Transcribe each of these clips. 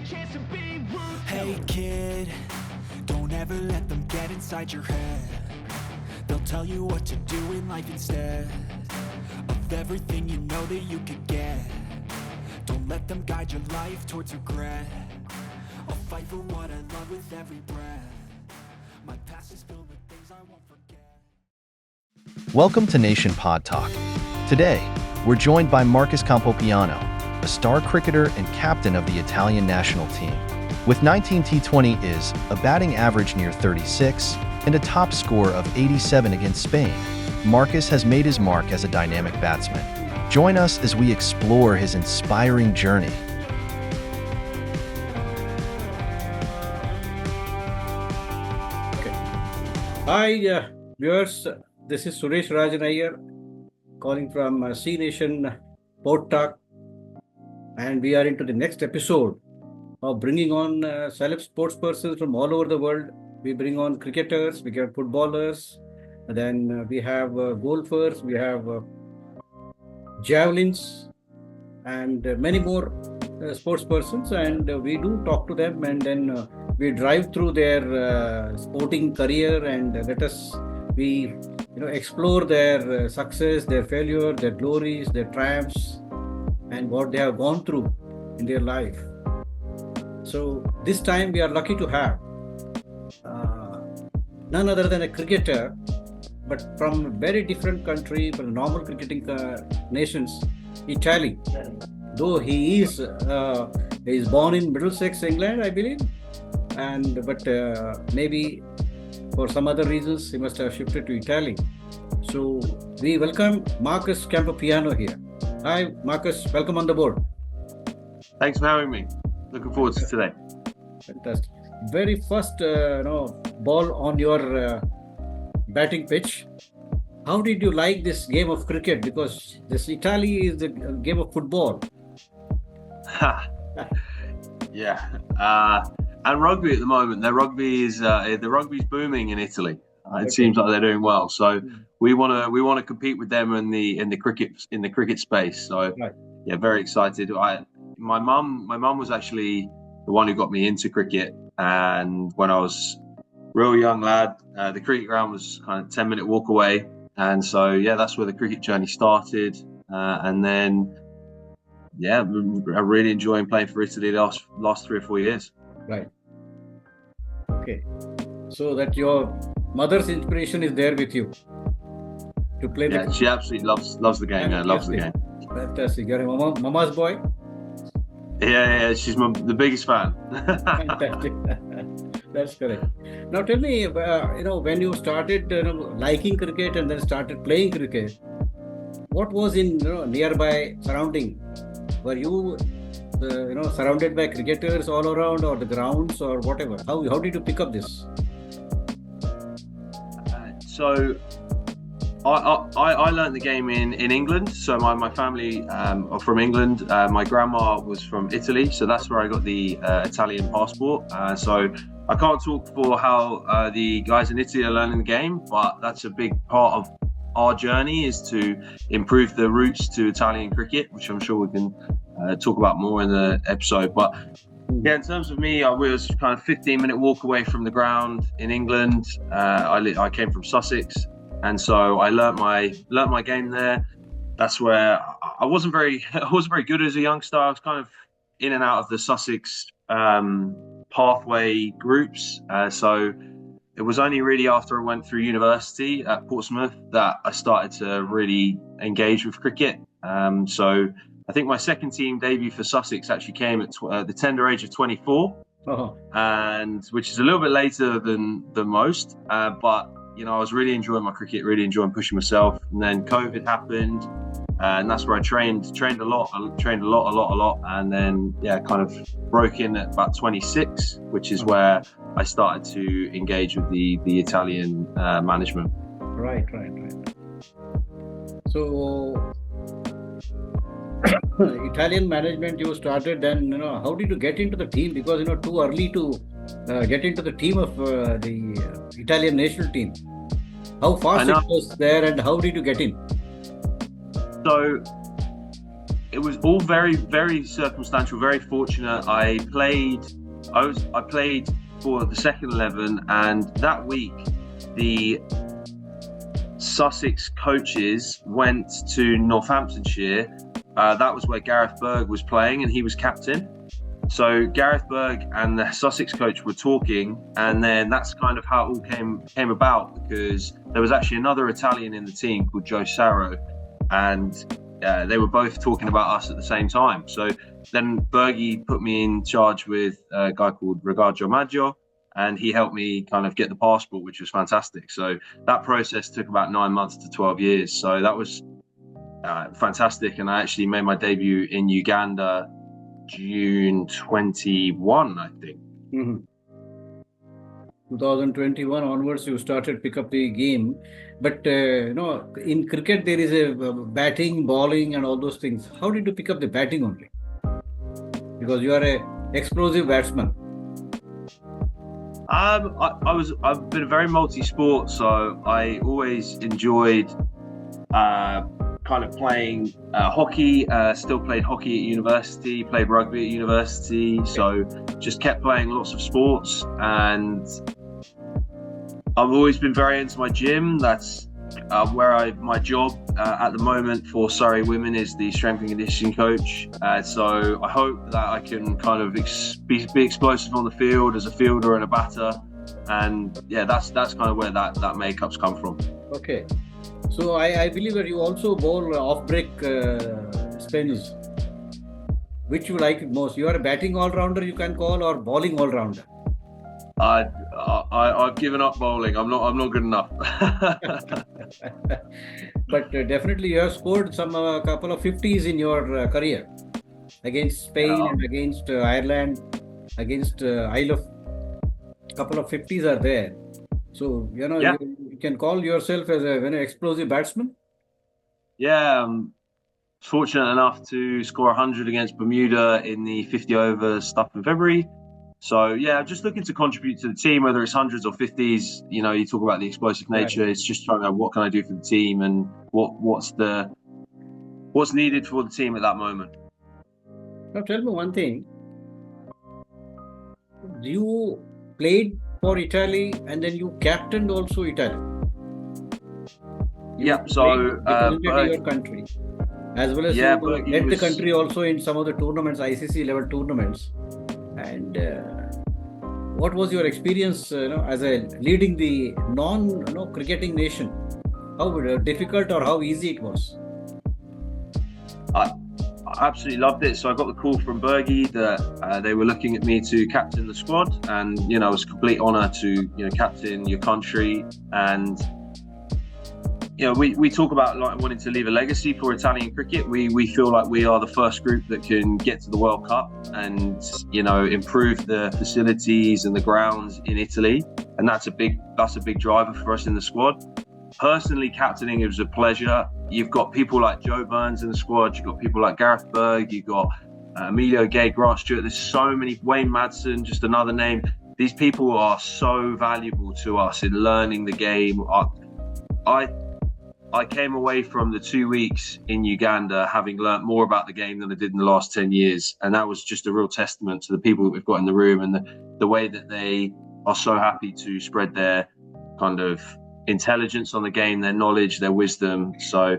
Hey kid, don't ever let them get inside your head. They'll tell you what to do in life instead of everything you know that you could get. Don't let them guide your life towards regret. I'll fight for what I love with every breath. My past is filled with things I won't forget. Welcome to Nation Pod Talk. Today, we're joined by Marcus Campopiano, a star cricketer and captain of the Italian national team. With 19 T20s, a batting average near 36, and a top score of 87 against Spain, Marcus has made his mark as a dynamic batsman. Join us as we explore his inspiring journey. Hi, viewers. This is Suresh Rajan Iyer calling from C Nation Pod Talk, and we are into the next episode of bringing on celeb sports persons from all over the world. We bring on cricketers, we get footballers, then we have golfers, we have javelins, and many more sports persons, and we do talk to them, and then we drive through their sporting career, and we explore their success, their failure, their glories, their triumphs, and what they have gone through in their life. So this time we are lucky to have none other than a cricketer, but from a very different country, from normal cricketing nations, Italy. Though he is born in Middlesex, England, I believe, but maybe for some other reasons he must have shifted to Italy. So we welcome Marcus Campopiano here. Hi, Marcus. Welcome on the board. Thanks for having me. Looking forward to today. Fantastic. Very first, ball on your batting pitch. How did you like this game of cricket? Because this Italy is a game of football. Yeah, and rugby at the moment. The rugby's booming in Italy. It seems like they're doing well. So we want to compete with them in the cricket space. So right. Yeah, very excited. My mum was actually the one who got me into cricket, and when I was real young lad, the cricket ground was kind of 10-minute walk away, and so yeah, that's where the cricket journey started. And then yeah, I'm really enjoying playing for Italy the last 3 or 4 years. Right. Okay. So that your mother's inspiration is there with you to play. Yeah, she absolutely loves the game. Yeah, loves the game. Fantastic. You're a mama's boy. Yeah, she's the biggest fan. Fantastic. That's correct. Now tell me, when you started liking cricket and then started playing cricket, what was in nearby surrounding? Were you surrounded by cricketers all around, or the grounds, or whatever? How did you pick up this? So I learned the game in England. So my family are from England. My grandma was from Italy, so that's where I got the Italian passport. So I can't talk for how the guys in Italy are learning the game, but that's a big part of our journey, is to improve the routes to Italian cricket, which I'm sure we can talk about more in the episode. But yeah, in terms of me, I was kind of 15-minute walk away from the ground in England. I came from Sussex, and so I learnt my game there. That's where I wasn't very good as a youngster. I was kind of in and out of the Sussex pathway groups. So it was only really after I went through university at Portsmouth that I started to really engage with cricket. So I think my second team debut for Sussex actually came at the tender age of 24, and which is a little bit later than most. But I was really enjoying my cricket, really enjoying pushing myself. And then COVID happened, and that's where I trained a lot. I trained a lot, and then kind of broke in at about 26, which is where I started to engage with the Italian management. Right. So Italian management you started, then how did you get into the team? Because too early to get into the team of the Italian national team. How fast it was there, and how did you get in? So it was all very, very circumstantial, very fortunate. I played for the second 11, and that week the Sussex coaches went to Northamptonshire. That was where Gareth Berg was playing, and he was captain. So Gareth Berg and the Sussex coach were talking, and then that's kind of how it all came about, because there was actually another Italian in the team called Joe Sarro, and they were both talking about us at the same time. So then Bergie put me in charge with a guy called Rigaggio Maggio, and he helped me kind of get the passport, which was fantastic. So that process took about 9 months to 12 years. So that was fantastic. And I actually made my debut in Uganda June 21, I think. 2021 onwards, you started pick up the game. But in cricket, there is a batting, bowling, and all those things. How did you pick up the batting only? Because you are a explosive batsman. I've been very multi-sport, so I always enjoyed kind of playing hockey. Still played hockey at university, played rugby at university, so just kept playing lots of sports. And I've always been very into my gym. That's where my job at the moment for Surrey Women is the strength and conditioning coach. So I hope that I can kind of be explosive on the field as a fielder and a batter. And yeah, that's kind of where that makeup's come from. Okay. So I believe that you also bowl off-break spins. Which you like most? You are a batting all-rounder, you can call, or bowling all-rounder? I've given up bowling. I'm not good enough. But definitely you have scored a couple of 50s in your career against Spain and against Ireland, against Isle of. Couple of 50s are there. So you can call yourself as a very explosive batsman. Yeah, fortunate enough to score 100 against Bermuda in the 50 over stuff in February. So yeah, just looking to contribute to the team, whether it's hundreds or 50s. You talk about the explosive nature. Right. It's just trying to what can I do for the team and what's needed for the team at that moment. Now tell me one thing. You played for Italy and then you captained also Italy. So your country, as well as you led the country also in some of the tournaments, ICC level tournaments. And what was your experience, as leading the non-cricketing nation? How difficult or how easy it was? I absolutely loved it. So I got the call from Bergie that they were looking at me to captain the squad, and it was a complete honour to captain your country. And we talk about like wanting to leave a legacy for Italian cricket. We feel like we are the first group that can get to the World Cup and improve the facilities and the grounds in Italy, and that's a big driver for us in the squad. Personally, captaining, it was a pleasure. You've got people like Joe Burns in the squad. You've got people like Gareth Berg. You've got Emilio Gay, Grant Stewart. There's so many. Wayne Madsen, just another name. These people are so valuable to us in learning the game. I came away from the 2 weeks in Uganda having learnt more about the game than I did in the last 10 years. And that was just a real testament to the people that we've got in the room and the way that they are so happy to spread their kind of intelligence on the game, their knowledge, their wisdom. So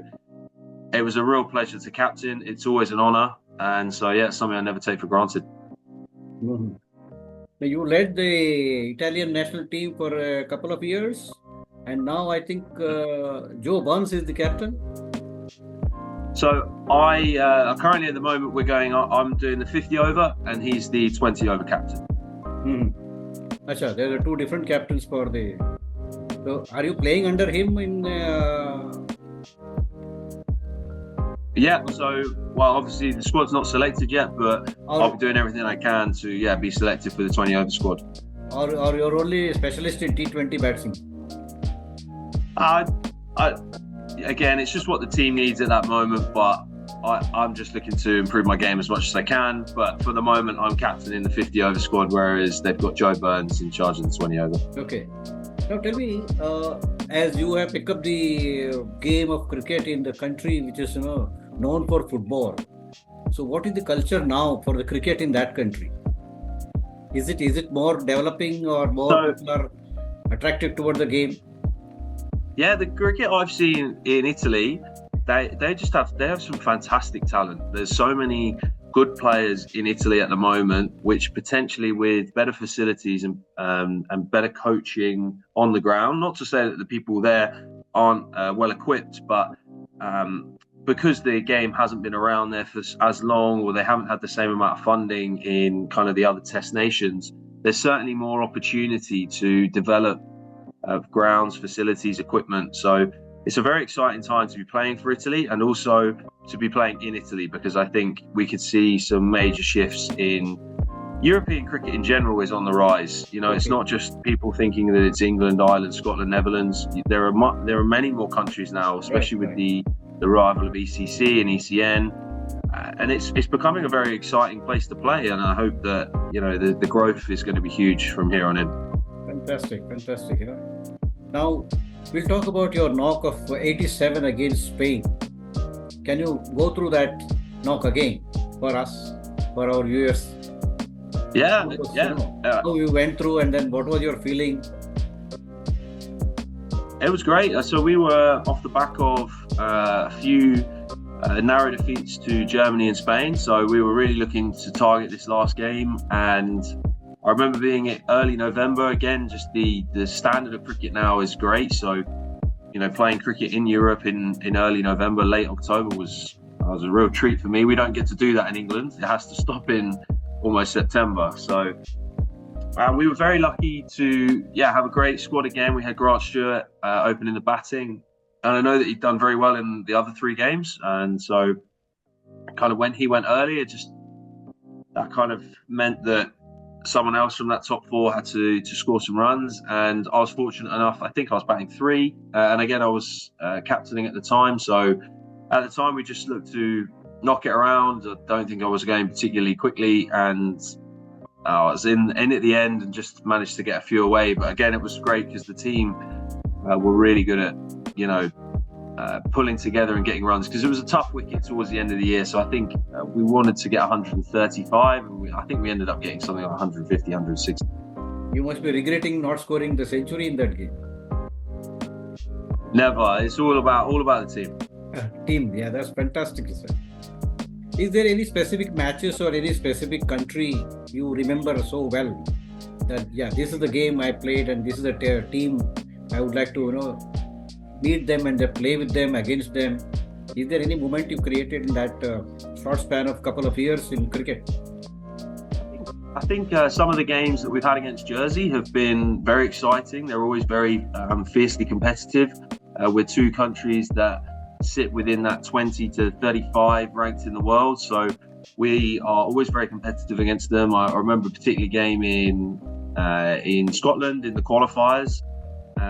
it was a real pleasure to captain. It's always an honour. And so, yeah, it's something I never take for granted. Mm-hmm. You led the Italian national team for a couple of years. And now I think Joe Burns is the captain. So I currently at the moment I'm doing the 50 over and he's the 20 over captain. Achha, there are two different captains for the. So are you playing under him in? Yeah. So obviously the squad's not selected yet, but I'll be doing everything I can to be selected for the 20 over squad. Or you're only a specialist in T20 batting? Again, it's just what the team needs at that moment, but I'm just looking to improve my game as much as I can. But for the moment, I'm captain in the 50 over squad, whereas they've got Joe Burns in charge of the 20 over. Okay. Now tell me, as you have picked up the game of cricket in the country which is known for football, So what is the culture now for the cricket in that country? Is it more developing or more So people are attracted toward the game? yeah, the cricket I've seen in Italy, they have some fantastic talent. There's so many good players in Italy at the moment, which potentially with better facilities and better coaching on the ground. Not to say that the people there aren't well equipped, but because the game hasn't been around there for as long, or they haven't had the same amount of funding in kind of the other test nations, there's certainly more opportunity to develop grounds, facilities, equipment. So it's a very exciting time to be playing for Italy, and also to be playing in Italy, because I think we could see some major shifts in European cricket in general is on the rise. You know, it's not just people thinking that it's England, Ireland, Scotland, Netherlands. There are many more countries now, especially with the arrival of ECC and ECN. And it's becoming a very exciting place to play, and I hope that, you know, the growth is going to be huge from here on in. Fantastic. Yeah. Now we'll talk about your knock of 87 against Spain. Can you go through that knock again for us, for our viewers? Yeah. How you went through, and then what was your feeling? It was great. So we were off the back of a few narrow defeats to Germany and Spain. So we were really looking to target this last game. And I remember being early November. Again, just the standard of cricket now is great. So, you know, playing cricket in Europe in early November, late October was a real treat for me. We don't get to do that in England. It has to stop in almost September. So we were very lucky to have a great squad again. We had Grant Stewart opening the batting, and I know that he'd done very well in the other three games. And so kind of when he went early, that kind of meant that someone else from that top four had to score some runs. And I was fortunate enough, I think I was batting three, and again I was captaining at the time. So at the time we just looked to knock it around. I don't think I was going particularly quickly, and I was in at the end and just managed to get a few away. But again, it was great because the team were really good at, you know, pulling together and getting runs, because it was a tough wicket towards the end of the year. So I think we wanted to get 135, and I think we ended up getting something like 150, 160. You must be regretting not scoring the century in that game. Never. It's all about the team. Team, yeah, that's fantastic, sir. Is there any specific matches or any specific country you remember so well that, this is the game I played and this is the team I would like to, you know, meet them and play with them, against them? Is there any moment you created in that short span of couple of years in cricket? I think some of the games that we've had against Jersey have been very exciting. They're always very fiercely competitive. We're two countries that sit within that 20 to 35 ranked in the world, so we are always very competitive against them. I remember a particular game in Scotland in the qualifiers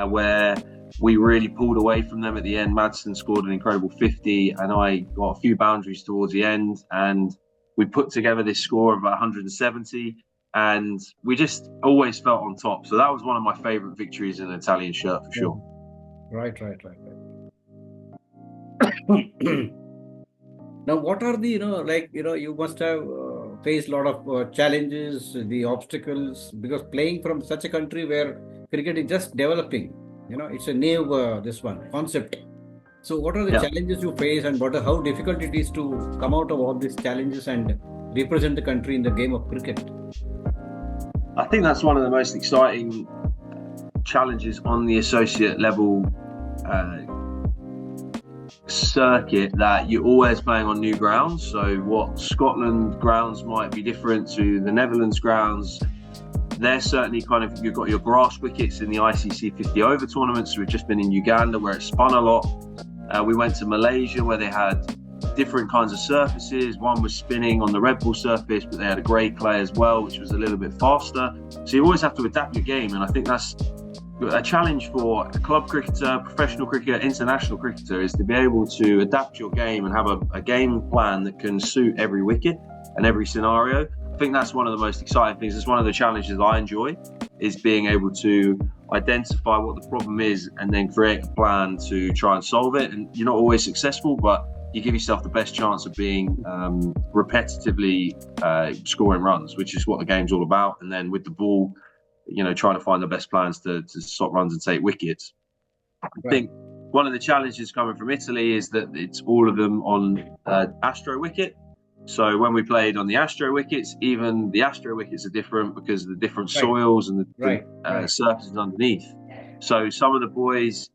where we really pulled away from them at the end. Madsen scored an incredible 50, and I got a few boundaries towards the end, and we put together this score of about 170, and we just always felt on top. So that was one of my favourite victories in an Italian shirt for sure. Right. Now, what are the, you must have faced a lot of challenges, the obstacles, because playing from such a country where cricket is just developing, it's a new concept. So what are the challenges you face, and how difficult it is to come out of all these challenges and represent the country in the game of cricket? I think that's one of the most exciting challenges on the associate level circuit, that you're always playing on new grounds. So what Scotland grounds might be different to the Netherlands grounds. They're certainly you've got your grass wickets in the ICC 50 over tournaments. We've just been in Uganda where it spun a lot. We went to Malaysia where they had different kinds of surfaces. One was spinning on the Red Bull surface, but they had a grey clay as well, which was a little bit faster. So you always have to adapt your game, and I think that's a challenge for a club cricketer, professional cricketer, international cricketer, is to be able to adapt your game and have a game plan that can suit every wicket and every scenario. I think that's one of the most exciting things. It's one of the challenges I enjoy, is being able to identify what the problem is and then create a plan to try and solve it. And you're not always successful, but you give yourself the best chance of being repetitively scoring runs, which is what the game's all about. And then with the ball, trying to find the best plans to stop runs and take wickets. I think one of the challenges coming from Italy is that it's all of them on Astro wicket. So when we played on the Astro wickets, even the Astro wickets are different because of the different soils and the surfaces underneath. So some of the boys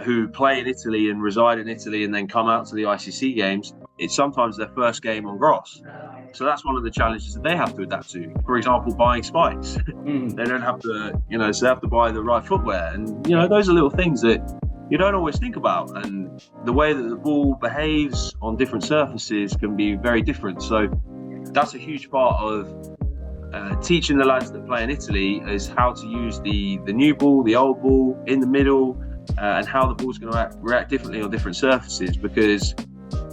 who play in Italy and reside in Italy and then come out to the ICC games, it's sometimes their first game on grass. So that's one of the challenges that they have to adapt to. For example, buying spikes. They don't have to, so they have to buy the right footwear. And, those are little things that you don't always think about. And the way that the ball behaves on different surfaces can be very different. So that's a huge part of teaching the lads that play in Italy is how to use the new ball, the old ball, in the middle, and how the ball's going to react differently on different surfaces. Because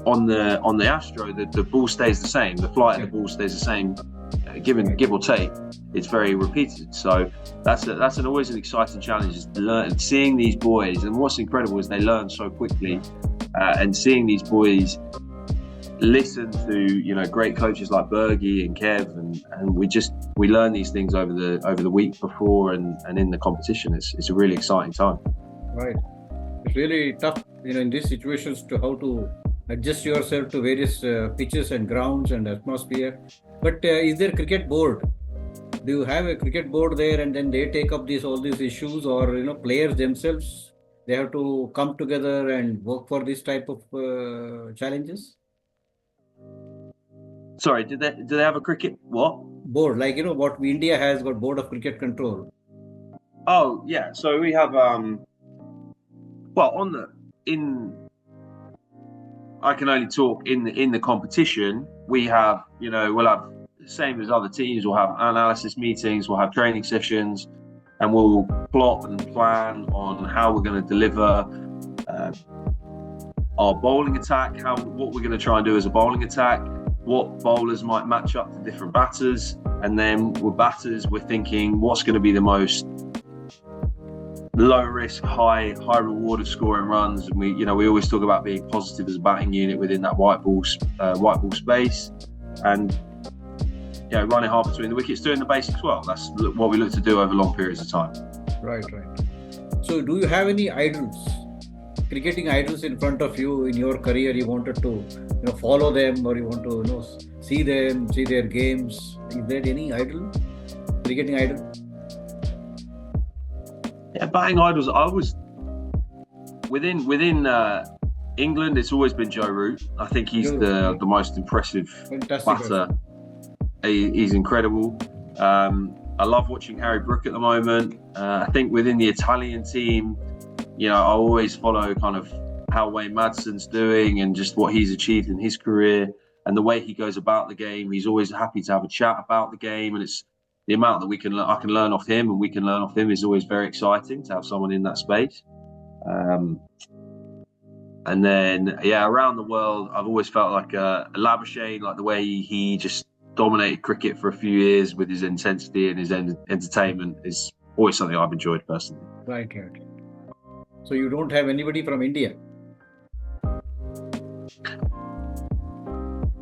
on the Astro, the ball stays the same. The flight of the ball stays the same, give or take. It's very repeated. So that's always an exciting challenge, is seeing these boys. And what's incredible is they learn so quickly, and seeing these boys listen to great coaches like Bergie and Kev, and we learn these things over the week before and in the competition. It's a really exciting time. Right. It's really tough, in these situations, to how to adjust yourself to various pitches and grounds and atmosphere. But is there a cricket board? Do you have a cricket board there, and then they take up all these issues, or players themselves, they have to come together and work for this type of challenges? Sorry, do they have a cricket board? Like what India has got, Board of Cricket Control. Oh yeah, so we have I can only talk in the competition. We have we'll have, same as other teams, we'll have analysis meetings, we'll have training sessions, and we'll plot and plan on how we're going to deliver our bowling attack, what we're going to try and do as a bowling attack, what bowlers might match up to different batters, and then with batters we're thinking what's going to be the most low risk, high reward of scoring runs. And we always talk about being positive as a batting unit within that white ball space, and running hard between the wickets, doing the basics well. That's what we look to do over long periods of time. Right. So do you have any idols, cricketing idols in front of you in your career? You wanted to follow them, or you want to see them, see their games? Is there any idol, cricketing idol? Yeah, batting idols. I was within England. It's always been Joe Root. I think he's the most impressive batter. He's incredible. I love watching Harry Brook at the moment. I think within the Italian team, I always follow kind of how Wayne Madson's doing and just what he's achieved in his career and the way he goes about the game. He's always happy to have a chat about the game, and it's the amount that I can learn off him and we can learn off him is always very exciting to have someone in that space. And then, around the world, I've always felt like Labuschagne, like the way he just dominated cricket for a few years with his intensity and his entertainment is always something I've enjoyed personally. Right. So you don't have anybody from India?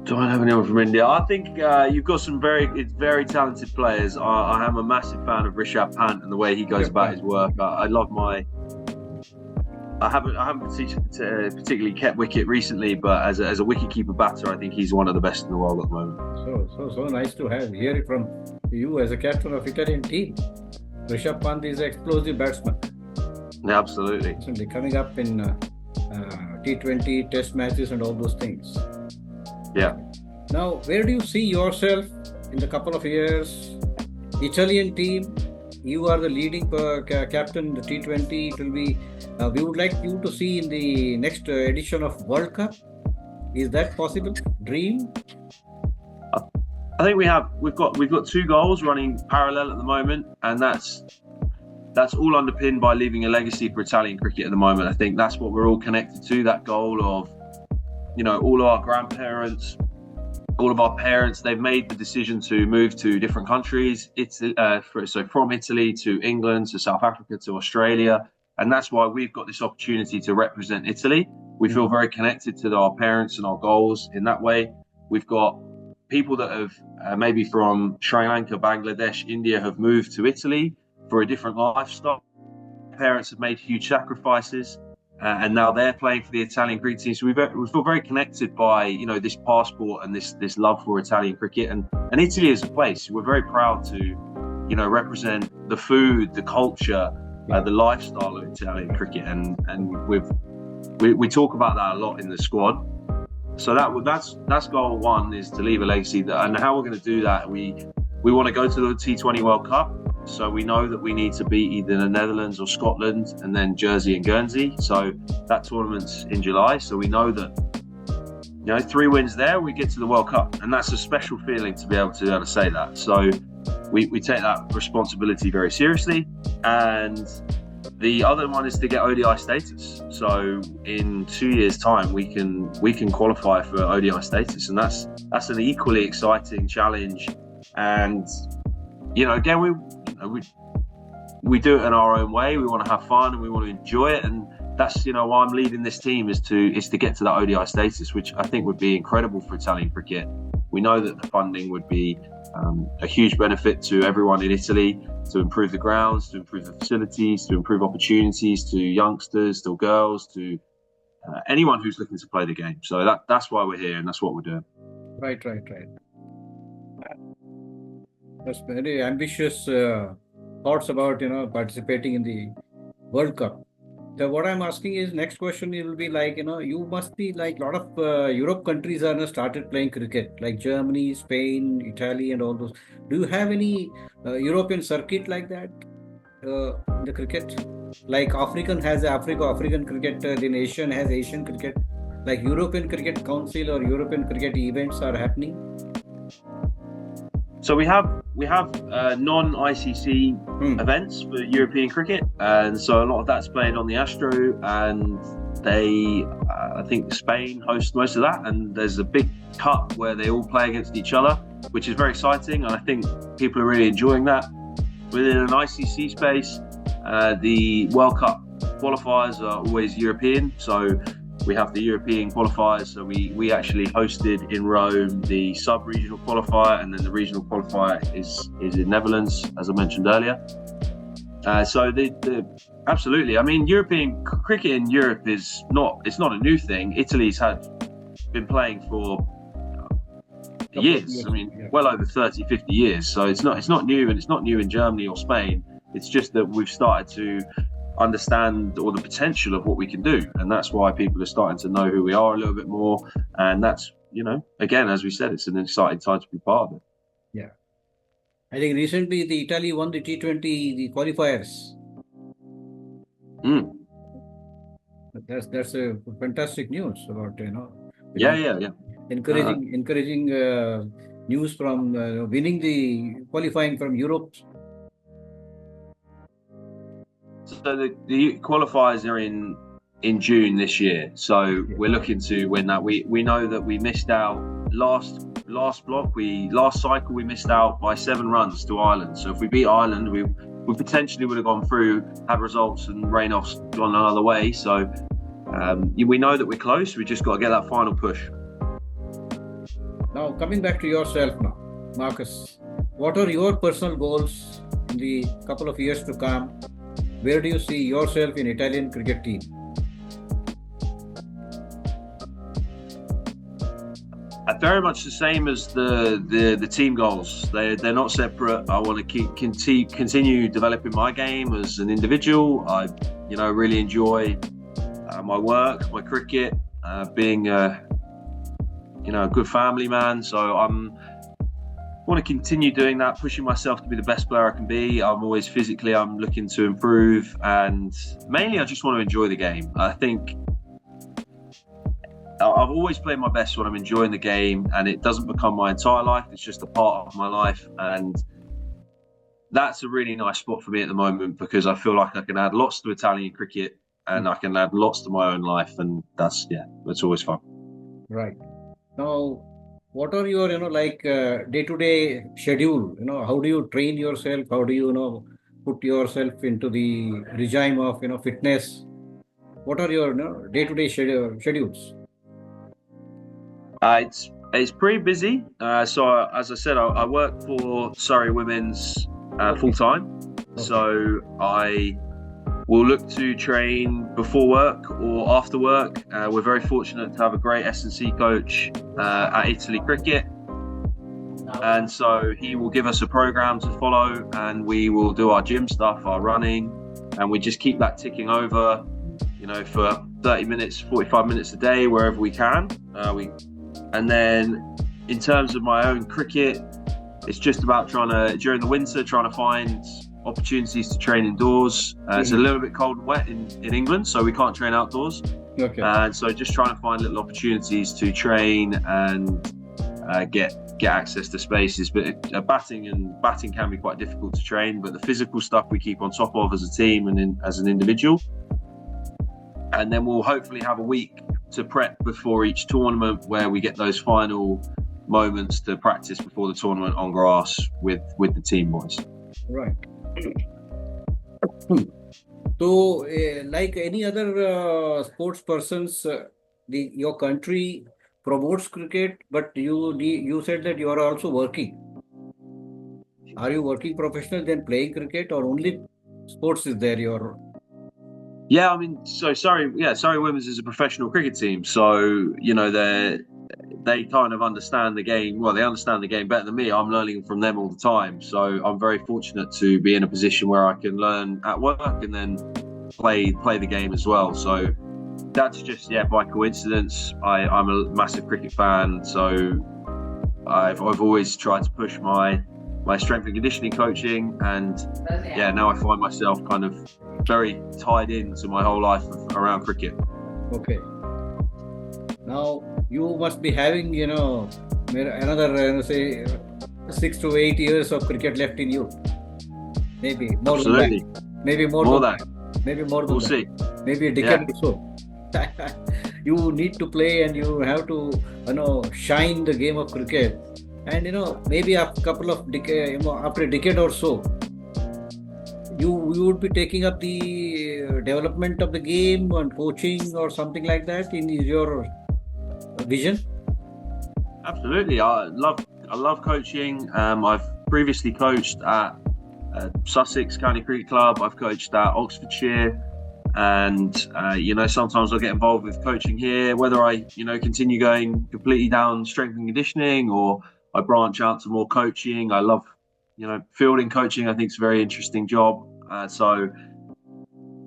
Don't have anyone from India. I think you've got some very talented players. I am a massive fan of Rishabh Pant and the way he goes about his work. I love I haven't particularly kept wicket recently, but as a wicketkeeper batter, I think he's one of the best in the world at the moment. So nice to hear it from you as a captain of Italian team. Rishabh Pant is an explosive batsman. Yeah, absolutely. Coming up in T20 test matches and all those things. Yeah. Now, where do you see yourself in a couple of years? Italian team, you are the leading captain in the T20. It will be. We would like you to see in the next edition of World Cup. Is that possible? Dream? I think we've got two goals running parallel at the moment, and that's all underpinned by leaving a legacy for Italian cricket at the moment. I think that's what we're all connected to. That goal of all of our grandparents, all of our parents, they've made the decision to move to different countries. So from Italy to England to South Africa to Australia. And that's why we've got this opportunity to represent Italy. We feel very connected to our parents and our goals in that way. We've got people that have maybe from Sri Lanka, Bangladesh, India have moved to Italy for a different lifestyle. Parents have made huge sacrifices, and now they're playing for the Italian cricket team. So we feel very connected by this passport and this love for Italian cricket, and Italy as a place. We're very proud to represent the food, the culture, the lifestyle of Italian cricket, and we talk about that a lot in the squad. So that's goal one, is to leave a legacy. And how we're going to do that, we want to go to the T20 World Cup. So we know that we need to beat either the Netherlands or Scotland, and then Jersey and Guernsey. So that tournament's in July. So we know that 3 wins there, we get to the World Cup, and that's a special feeling to be able to say that. So we take that responsibility very seriously. And the other one is to get ODI status. So in 2 years' time, we can qualify for ODI status, and that's an equally exciting challenge. And again, we do it in our own way. We want to have fun and we want to enjoy it, and that's why I'm leading this team is to get to that ODI status, which I think would be incredible for Italian cricket. We know that the funding would be a huge benefit to everyone in Italy, to improve the grounds, to improve the facilities, to improve opportunities to youngsters, to girls, to anyone who's looking to play the game. So that's why we're here, and that's what we're doing. Right. That's very ambitious thoughts about participating in the World Cup. So what I'm asking is, next question will be like, you must be like a lot of Europe countries are started playing cricket, like Germany, Spain, Italy, and all those. Do you have any European circuit like that in the cricket? Like African has African cricket, then Asian has Asian cricket. Like European Cricket Council or European cricket events are happening. So we have non-ICC events for European cricket, and so a lot of that's played on the Astro, and they, I think Spain hosts most of that, and there's a big cup where they all play against each other, which is very exciting, and I think people are really enjoying that. Within an ICC space, the World Cup qualifiers are always European, so we have the European qualifiers. So we actually hosted in Rome the sub-regional qualifier, and then the regional qualifier is in Netherlands, as I mentioned earlier. So absolutely. I mean, European cricket in Europe it's not a new thing. Italy's been playing for years. I mean, well over 30, 50 years. So it's not new, and it's not new in Germany or Spain. It's just that we've started to understand all the potential of what we can do, and that's why people are starting to know who we are a little bit more, and that's again, as we said, it's an exciting time to be part of it. Yeah, I think recently the Italy won the T20 the qualifiers. That's a fantastic news about encouraging news from winning the qualifying from Europe. So the qualifiers are in June this year. So we're looking to win that. We know that we missed out last cycle. We missed out by 7 runs to Ireland. So if we beat Ireland, we potentially would have gone through, had results, and Reynos gone another way. So we know that we're close. We just got to get that final push. Now, coming back to yourself now, Marcus, what are your personal goals in the couple of years to come? Where do you see yourself in Italian cricket team? Very much the same as the team goals. They're not separate. I want to continue developing my game as an individual. I really enjoy my work, my cricket, being a good family man. So I want to continue doing that, pushing myself to be the best player I can be. I'm looking to improve, and mainly I just want to enjoy the game. I think I've always played my best when I'm enjoying the game, and it doesn't become my entire life. It's just a part of my life, and that's a really nice spot for me at the moment, because I feel like I can add lots to Italian cricket, and I can add lots to my own life, and that's always fun. Right. Now, what are your day-to-day schedule? How do you train yourself? How do you put yourself into the regime of fitness? What are your day-to-day schedules? It's pretty busy. So as I said, I work for Surrey Women's full time. Okay. So I will look to train before work or after work. We're very fortunate to have a great S&C coach at Italy Cricket. And so he will give us a program to follow, and we will do our gym stuff, our running, and we just keep that ticking over, for 30 minutes, 45 minutes a day, wherever we can. And then in terms of my own cricket, it's just about during the winter, trying to find opportunities to train indoors. It's a little bit cold and wet in England, so we can't train outdoors. Okay. And so just trying to find little opportunities to train and get access to spaces. But batting can be quite difficult to train, but the physical stuff we keep on top of as a team and as an individual. And then we'll hopefully have a week to prep before each tournament, where we get those final moments to practice before the tournament on grass with the team boys. Right. So, like any other sports persons, your country promotes cricket, but you said that you are also working. Are you working professional then playing cricket, or only sports is there? Yeah, I mean, so Surrey Women's is a professional cricket team. So, they kind of understand the game. Well, they understand the game better than me. I'm learning from them all the time. So I'm very fortunate to be in a position where I can learn at work and then play the game as well. So that's just, by coincidence. I'm a massive cricket fan. So I've always tried to push my strength and conditioning coaching. And now I find myself kind of very tied into my whole life around cricket. Okay. Now you must be having, another, say, 6 to 8 years of cricket left in you. Maybe more Absolutely. than that. Maybe more than that. Maybe more than we'll that. See. Maybe a decade or so. You need to play, and you have to, shine the game of cricket. And maybe a couple of after a decade or so, you would be taking up the development of the game and coaching or something like that in your vision. Absolutely, I love coaching. I've previously coached at Sussex County Cricket Club. I've coached at Oxfordshire, and sometimes I'll get involved with coaching here. Whether I continue going completely down strength and conditioning, or I branch out to more coaching. I love fielding coaching. I think it's a very interesting job. So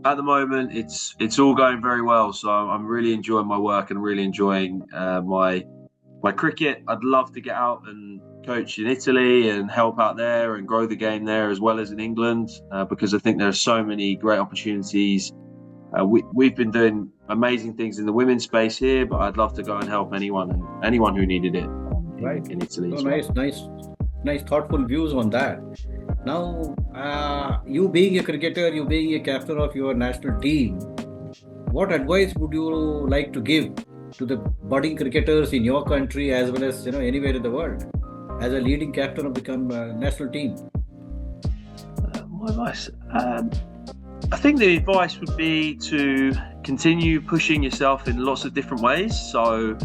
at the moment, it's all going very well. So I'm really enjoying my work and really enjoying my cricket. I'd love to get out and coach in Italy and help out there and grow the game there as well as in England, because I think there are so many great opportunities. We've been doing amazing things in the women's space here, but I'd love to go and help anyone who needed it in Italy. So nice thoughtful views on that. Now, you being a cricketer, you being a captain of your national team, what advice would you like to give to the budding cricketers in your country as well as anywhere in the world, as a leading captain of the national team? My advice, I think the advice would be to continue pushing yourself in lots of different ways. So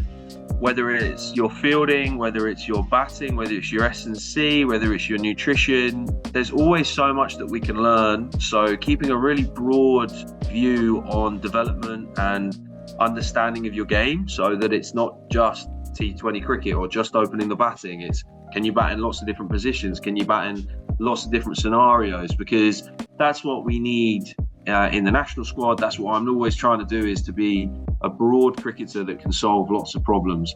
whether it's your fielding, whether it's your batting, whether it's your S&C, whether it's your nutrition, there's always so much that we can learn. So keeping a really broad view on development and understanding of your game, so that it's not just T20 cricket or just opening the batting. It's, can you bat in lots of different positions? Can you bat in lots of different scenarios? Because that's what we need in the national squad. That's what I'm always trying to do, is to be a broad cricketer that can solve lots of problems.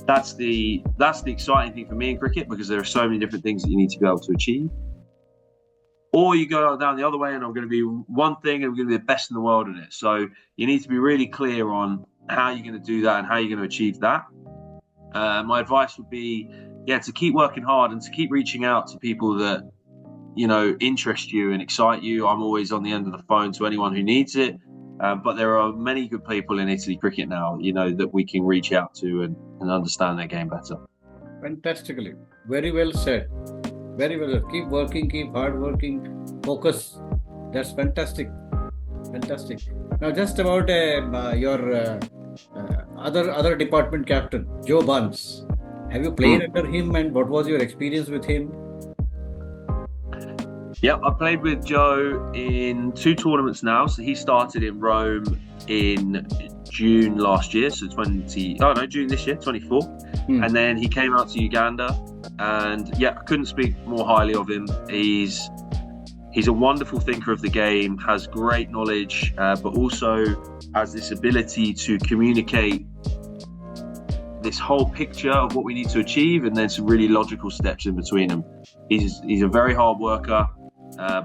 That's the exciting thing for me in cricket, because there are so many different things that you need to be able to achieve. Or you go down the other way, and I'm going to be one thing and I'm going to be the best in the world at it. So you need to be really clear on how you're going to do that and how you're going to achieve that. My advice would be, to keep working hard and to keep reaching out to people that interest you and excite you. I'm always on the end of the phone to anyone who needs it. But there are many good people in Italy cricket now, that we can reach out to and understand their game better. Fantastically. Very well said. Very well. Keep working, keep hard working, focus. That's fantastic. Fantastic. Now, just about your other department captain, Joe Barnes. Have you played under him, and what was your experience with him? Yep, I played with Joe in 2 tournaments now. So he started in Rome in June last year, so June this year, 24. And then he came out to Uganda, and yeah, I couldn't speak more highly of him. He's a wonderful thinker of the game, has great knowledge, but also has this ability to communicate this whole picture of what we need to achieve, and then some really logical steps in between them. He's a very hard worker,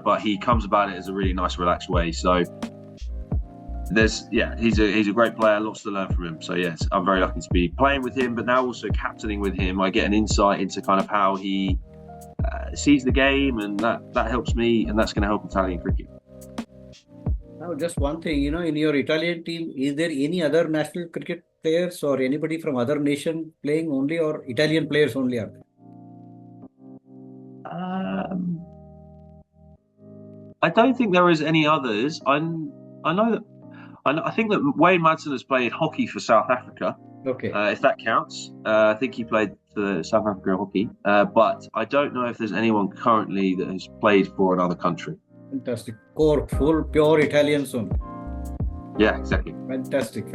but he comes about it as a really nice, relaxed way. So he's a great player, lots to learn from him. So yes, I'm very lucky to be playing with him, but now also captaining with him. I get an insight into kind of how he sees the game, and that helps me, and that's going to help Italian cricket. Now, just one thing, in your Italian team, is there any other national cricket players or anybody from other nation playing only, or Italian players only are there? I don't think there is any others. I think that Wayne Madsen has played hockey for South Africa. Okay. If that counts. I think he played for South Africa hockey. But I don't know if there's anyone currently that has played for another country. Fantastic. Core, full, pure Italian son. Yeah, exactly. Fantastic.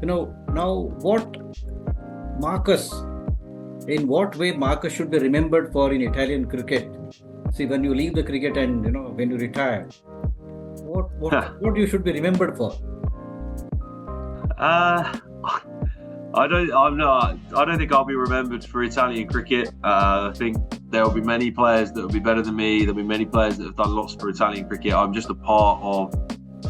Now in what way Marcus should be remembered for in Italian cricket? See, when you leave the cricket and, when you retire, what you should be remembered for? I don't think I'll be remembered for Italian cricket. I think there will be many players that will be better than me. There'll be many players that have done lots for Italian cricket. I'm just a part of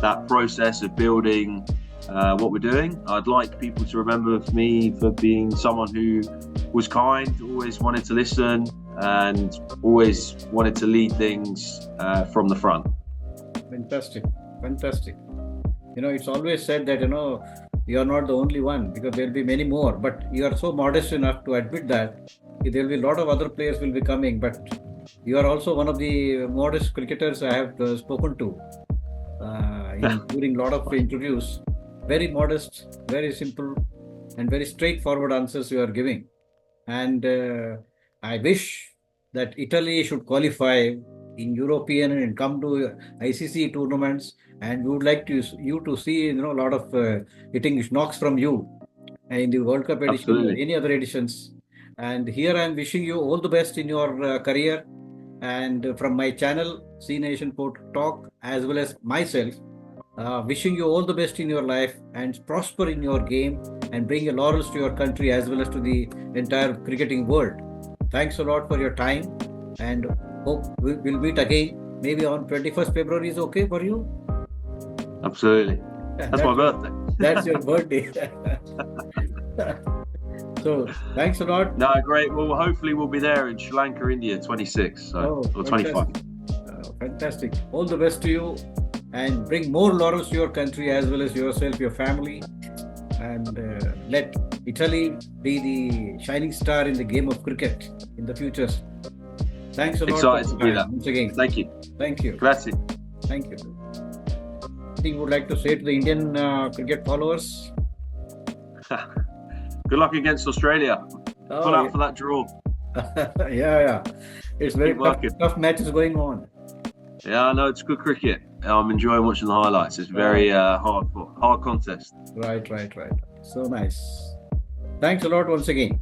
that process of building what we're doing. I'd like people to remember me for being someone who was kind, always wanted to listen, and always wanted to lead things from the front. Fantastic. It's always said that, you are not the only one, because there will be many more, but you are so modest enough to admit that there will be a lot of other players will be coming, but you are also one of the modest cricketers I have spoken to during a lot of interviews. Very modest, very simple, and very straightforward answers you are giving. And I wish that Italy should qualify in European and come to ICC tournaments, and we would like you to see a lot of hitting knocks from you in the World Cup edition. Absolutely. Or any other editions. And here I am wishing you all the best in your career, and from my channel C Nation Port Talk, as well as myself, wishing you all the best in your life and prosper in your game and bring your laurels to your country as well as to the entire cricketing world. Thanks a lot for your time, and hope we'll meet again. Maybe on 21st February is okay for you? Absolutely. That's my birthday. That's your birthday. So, thanks a lot. No, great. Well, hopefully we'll be there in Sri Lanka, India, 26 or 25. Fantastic. All the best to you, and bring more laurels to your country as well as yourself, your family, and let Italy be the shining star in the game of cricket in the future. Thanks a lot. Excited to do that. Once again. Thank you. Thank you. Grazie. Thank you. Anything you would like to say to the Indian cricket followers? Good luck against Australia. Pull out for that draw. Yeah. It's very tough matches going on. Yeah, I know, it's good cricket. I'm enjoying watching the highlights. It's very hard contest. Right. So nice. Thanks a lot once again.